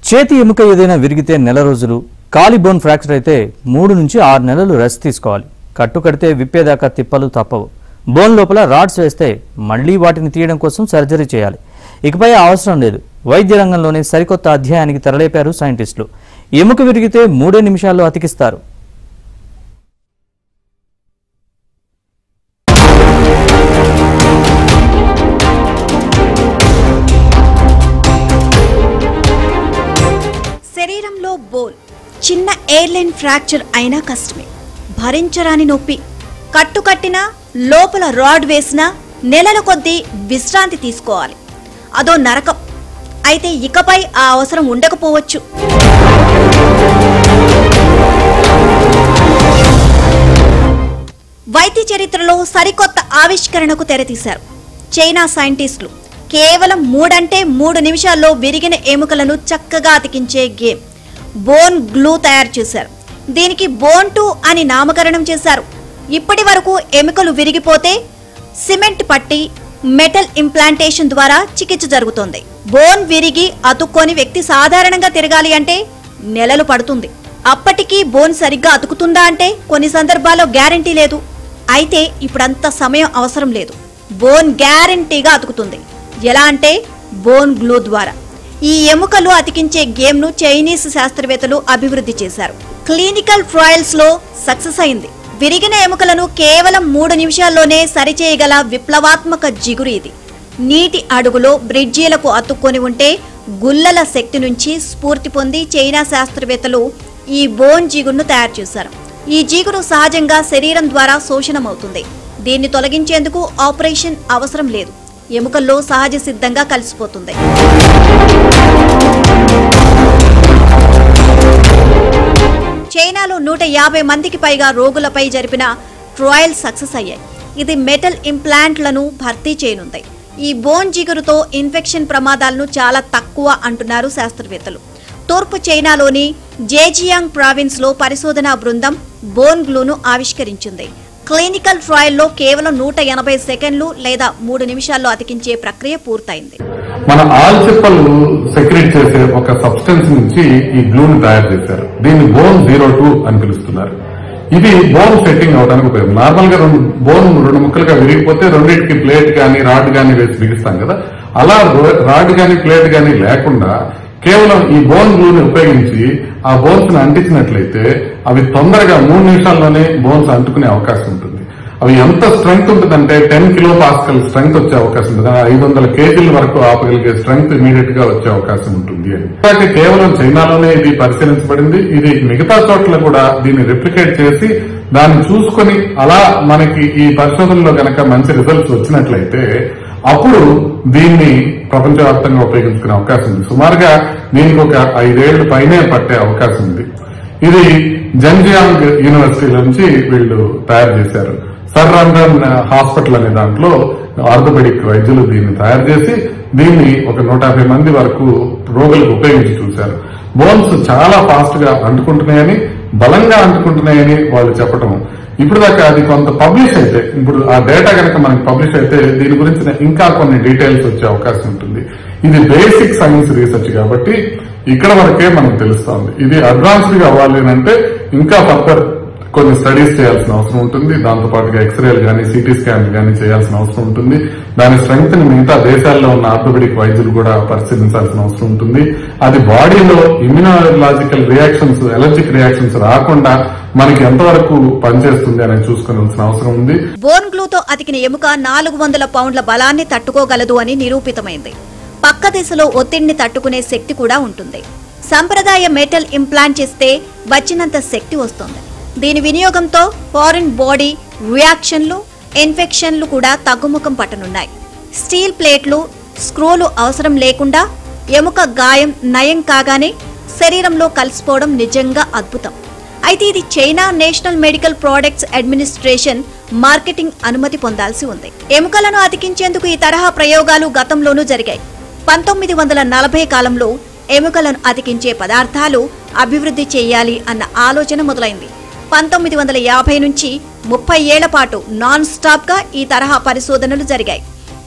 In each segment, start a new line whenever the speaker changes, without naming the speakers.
చేతి ఎముక ఏదైనా విరిగితే నెల రోజులు, కాలి బోన్ ఫ్రాక్చర్ అయితే 3 నుంచి 6 నెలలు రెస్ట్ తీసుకోవాలి. కట్టు కడితే విప్పేదాకా తిప్పలు తప్పవు. బోన్ లోపల రాడ్స్ వేస్తే మళ్లీ వాటిని తీయడం కోసం సర్జరీ చేయాలి. ఇకపై అవసరం లేదు. వైద్య రంగంలోనే సరికొత్త అధ్యాయానికి తెరలేపారు సైంటిస్టులు. ఎముక విరిగితే 3 నిమిషాల్లో అతికిస్తారు.
శరీరంలో బోన్ చిన్న ఎయిర్లైన్ ఫ్రాక్చర్ అయినా కష్టమే. భరించరాని నొప్పి. కట్టు కట్టినా, లోపల రాడ్ వేసినా నెలల కొద్దీ విశ్రాంతి తీసుకోవాలి. అదో నరకం. అయితే ఇకపై ఆ అవసరం ఉండకపోవచ్చు. వైద్య చరిత్రలో సరికొత్త ఆవిష్కరణకు తెరతీశారు చైనా సైంటిస్టులు. కేవలం 3 నిమిషాల్లో విరిగిన ఎముకలను చక్కగా అతికించే గేమ్ బోన్ గ్లూ తయారు చేశారు. దీనికి బోన్ 2 అని నామకరణం చేశారు. ఇప్పటి వరకు ఎముకలు విరిగిపోతే సిమెంట్ పట్టి మెటల్ ఇంప్లాంటేషన్ ద్వారా చికిత్స జరుగుతోంది. బోన్ విరిగి అతుక్కొని వ్యక్తి సాధారణంగా తిరగాలి అంటే నెలలు పడుతుంది. అప్పటికీ బోన్ సరిగ్గా అతుకుతుందా అంటే కొన్ని సందర్భాల్లో గ్యారంటీ లేదు. అయితే ఇప్పుడంత సమయం అవసరం లేదు. బోన్ గ్యారంటీగా అతుకుతుంది. ఎలా అంటే బోన్ గ్లూ ద్వారా. ఈ ఎముకలు అతికించే గేమ్ ను చైనీస్ శాస్త్రవేత్తలు అభివృద్ధి చేశారు. క్లినికల్ ట్రయల్స్ లో సక్సెస్ అయింది. విరిగిన ఎముకలను కేవలం 3 నిమిషాల్లోనే సరిచేయగల విప్లవాత్మక జిగురు ఇది. నీటి అడుగులో బ్రిడ్జీలకు అతుక్కొని ఉంటే గుల్లల శక్తి నుంచి స్ఫూర్తి పొంది చైనా శాస్త్రవేత్తలు ఈ బోన్ జిగురును తయారు చేశారు. ఈ జిగురు సహజంగా శరీరం ద్వారా శోషణమవుతుంది. దీన్ని తొలగించేందుకు ఆపరేషన్ అవసరం లేదు. ఎముకల్లో సహజ సిద్ధంగా కలిసిపోతుంది. చైనాలో 150 మందికి పైగా రోగులపై జరిపిన ట్రయల్ సక్సెస్ అయ్యాయి. ఇది మెటల్ ఇంప్లాంట్లను భర్తీ చేయనుంది. ఈ బోన్ జిగురుతో ఇన్ఫెక్షన్ ప్రమాదాలను చాలా తక్కువ అంటున్నారు శాస్త్రవేత్తలు. తూర్పు చైనాలోని జేజియాంగ్ ప్రావిన్స్ లో పరిశోధనా బృందం బోన్ గ్లూను ఆవిష్కరించింది. క్లినికల్ ట్రయల్లో కేవలం 180 సెకండ్లు లేదా 3 నిమిషాల్లో అతికించే ప్రక్రియ పూర్తయింది.
మన ఆల్చిప్పలు సెక్రెట్ చేసే ఒక సబ్స్టెన్స్ నుంచి ఈ గ్లూని తయారు చేశారు. దీన్ని బోన్ 02 అని పిలుస్తున్నారు. ఇది బోన్ సెట్టింగ్ అవడానికి ఉపయోగం. నార్మల్ గా బోన్ 2 ముక్కలుగా విరిగిపోతే రెండింటికి ప్లేట్ గానీ రాడ్ గానీ వేసి బిగిస్తాం కదా. అలా రాడ్ గానీ ప్లేట్ గానీ లేకుండా కేవలం ఈ బోన్ గ్లూని ఉపయోగించి ఆ బోన్స్ ని అంటించినట్లయితే అవి తొందరగా 3 నిమిషాల్లోనే బోన్స్ అంటుకునే అవకాశం ఉంటుంది. అవి ఎంత స్ట్రెంగ్త్ ఉంటుందంటే 10 కిలోపాస్కల్ స్ట్రెంగ్త్ వచ్చే అవకాశం ఉంటుంది. 500 కేజీల వరకు ఆపగలిగే స్ట్రెంగ్త్ ఇమీడియట్ గా వచ్చే అవకాశం ఉంటుంది అని. కేవలం చైనాలోనే ఇది పరిశీలించబడింది. ఇది మిగతా చోట్ల కూడా దీన్ని రెప్లికేట్ చేసి దాన్ని చూసుకుని అలా మనకి ఈ పరిశోధనలో గనక మంచి రిజల్ట్స్ వచ్చినట్లయితే అప్పుడు దీన్ని ప్రపంచవ్యాప్తంగా ఉపయోగించుకునే అవకాశం ఉంది. సుమారుగా దీనికి ఒక 5 ఏళ్ల పైనే పట్టే అవకాశం ఉంది. ఇది జంజియాంగ్ యూనివర్సిటీ నుంచి వీళ్ళు తయారు చేశారు. సర్ రండన్ హాస్పిటల్ అనే దాంట్లో ఆర్థోపెడిక్ వైద్యులు దీన్ని తయారు చేసి దీన్ని ఒక 150 మంది వరకు రోగులకు ఉపయోగించి చూశారు. బోన్స్ చాలా ఫాస్ట్ గా అంటుకుంటున్నాయని, బలంగా అంటుకుంటున్నాయని వాళ్ళు చెప్పటం. ఇప్పుడు దాకా అది కొంత పబ్లిష్ అయితే, ఇప్పుడు ఆ డేటా కనుక మనకి పబ్లిష్ అయితే దీని గురించి ఇంకా కొన్ని డీటెయిల్స్ వచ్చే అవకాశం ఉంటుంది. ఇది బేసిక్ సైన్స్ రీసెర్చ్ కాబట్టి ఇక్కడ వరకే మనకు తెలుస్తోంది. ఇది అడ్వాన్స్డ్ గా అవ్వాలి అంటే ఇంకా ఫర్దర్ కొన్ని స్టడీస్ చేయాల్సిన అవసరం ఉంటుంది. దాంతో పాటుగా ఎక్స్రేలు గానీ, సిటీ స్కాన్లు గానీ చేయాల్సిన అవసరం ఉంటుంది. దాని స్ట్రెంగ్త్ ని మిగతా దేశాల్లో ఉన్న ఆర్థోపెడిక్ వైద్యులు కూడా పరిశీలించాల్సిన అవసరం ఉంటుంది. అది బాడీలో ఇమ్యునాలజికల్ రియాక్షన్స్, ఎలర్జిక్ రియాక్షన్స్ రాకుండా మనకి ఎంతవరకు పనిచేస్తుంది అనేది చూసుకోవాల్సిన అవసరం ఉంది.
బోన్ గ్లూతో అతికిన ఎముక 400 పౌండ్ల బలాన్ని తట్టుకోగలదు అని నిరూపితమైంది. పక్క దిశలో ఒత్తిడిని తట్టుకునే శక్తి కూడా ఉంటుంది. సంప్రదాయ మెటల్ ఇంప్లాంట్ చేస్తే వచ్చినంత శక్తి వస్తుంది. దీని వినియోగంతో ఫారిన్ బాడీ రియాక్షన్లు, ఇన్ఫెక్షన్లు కూడా తగ్గుముఖం పట్టనున్నాయి. స్టీల్ ప్లేట్లు, స్క్రూలు అవసరం లేకుండా ఎముక గాయం నయం కాగానే శరీరంలో కలిసిపోవడం నిజంగా అద్భుతం. అయితే ఇది China national medical products administration marketing అనుమతి పొందాల్సి ఉంది. ఎముకలను అతికించేందుకు ఈ తరహా ప్రయోగాలు గతంలోనూ జరిగాయి. 1940 కాలంలో ఎముకలను అతికించే పదార్థాలు అభివృద్ధి చేయాలి అన్న ఆలోచన మొదలైంది. 1950 నుంచి 30 ఏళ్ల పాటు నాన్ స్టాప్ గా ఈ తరహా పరిశోధనలు జరిగాయి.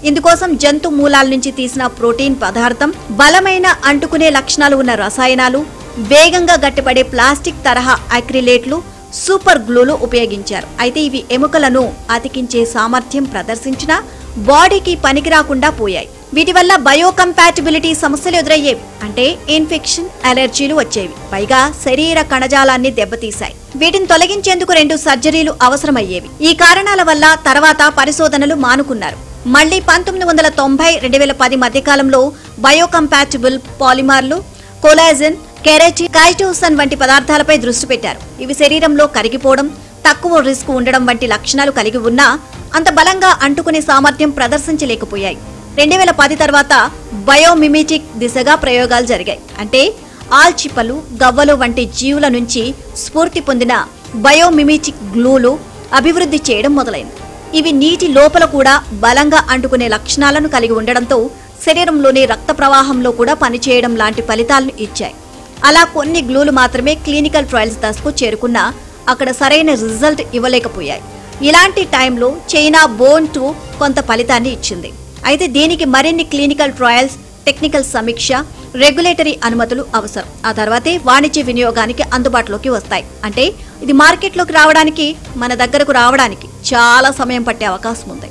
ఇందుకోసం జంతు మూలాల నుంచి తీసిన ప్రోటీన్ పదార్థం, బలమైన అంటుకునే లక్షణాలు ఉన్న రసాయనాలు, వేగంగా గట్టిపడే ప్లాస్టిక్ తరహా అక్రిలేట్లు, సూపర్ గ్లూలు ఉపయోగించారు. అయితే ఇవి ఎముకలను అతికించే సామర్థ్యం ప్రదర్శించినా బాడీకి పనికిరాకుండా పోయాయి. వీటి వల్ల బయోకంపాటిబిలిటీ సమస్యలు ఎదురయ్యేవి. అంటే ఇన్ఫెక్షన్, అలర్జీలు వచ్చేవి. పైగా శరీర కణజాలాన్ని దెబ్బతీశాయి. వీటిని తొలగించేందుకు 2 సర్జరీలు అవసరమయ్యేవి. ఈ కారణాల వల్ల తర్వాత పరిశోధనలు మానుకున్నారు. మళ్లీ 1990-2010 మధ్యకాలంలో బయోకంపాటిబుల్ పాలిమర్లు, కొలాజన్, కెరటిన్, కైటోసన్ వంటి పదార్థాలపై దృష్టి పెట్టారు. ఇవి శరీరంలో కరిగిపోవడం, తక్కువ రిస్క్ ఉండడం వంటి లక్షణాలు కలిగి ఉన్నా అంత బలంగా అంటుకునే సామర్థ్యం ప్రదర్శించలేకపోయాయి. 2010 తర్వాత బయోమిమిటిక్ దిశగా ప్రయోగాలు జరిగాయి. అంటే ఆల్చిప్పలు, గవ్వలు వంటి జీవుల నుంచి స్ఫూర్తి పొందిన బయోమిమిటిక్ గ్లూలు అభివృద్ధి చేయడం మొదలైంది. ఇవి నీటి లోపల కూడా బలంగా అంటుకునే లక్షణాలను కలిగి ఉండడంతో శరీరంలోని రక్త ప్రవాహంలో కూడా పనిచేయడం లాంటి ఫలితాలను ఇచ్చాయి. అలా కొన్ని గ్లూలు మాత్రమే క్లినికల్ ట్రయల్స్ దశకు చేరుకున్నా అక్కడ సరైన రిజల్ట్ ఇవ్వలేకపోయాయి. ఇలాంటి టైంలో చైనా బోన్ 2 కొంత ఫలితాన్ని ఇచ్చింది. అయితే దీనికి మరిన్ని క్లినికల్ ట్రయల్స్, టెక్నికల్ సమీక్ష, రెగ్యులేటరీ అనుమతులు అవసరం. ఆ తర్వాతే వాణిజ్య వినియోగానికి అందుబాటులోకి వస్తాయి. అంటే ఇది మార్కెట్లోకి రావడానికి, మన దగ్గరకు రావడానికి చాలా సమయం పట్టే అవకాశం ఉంది.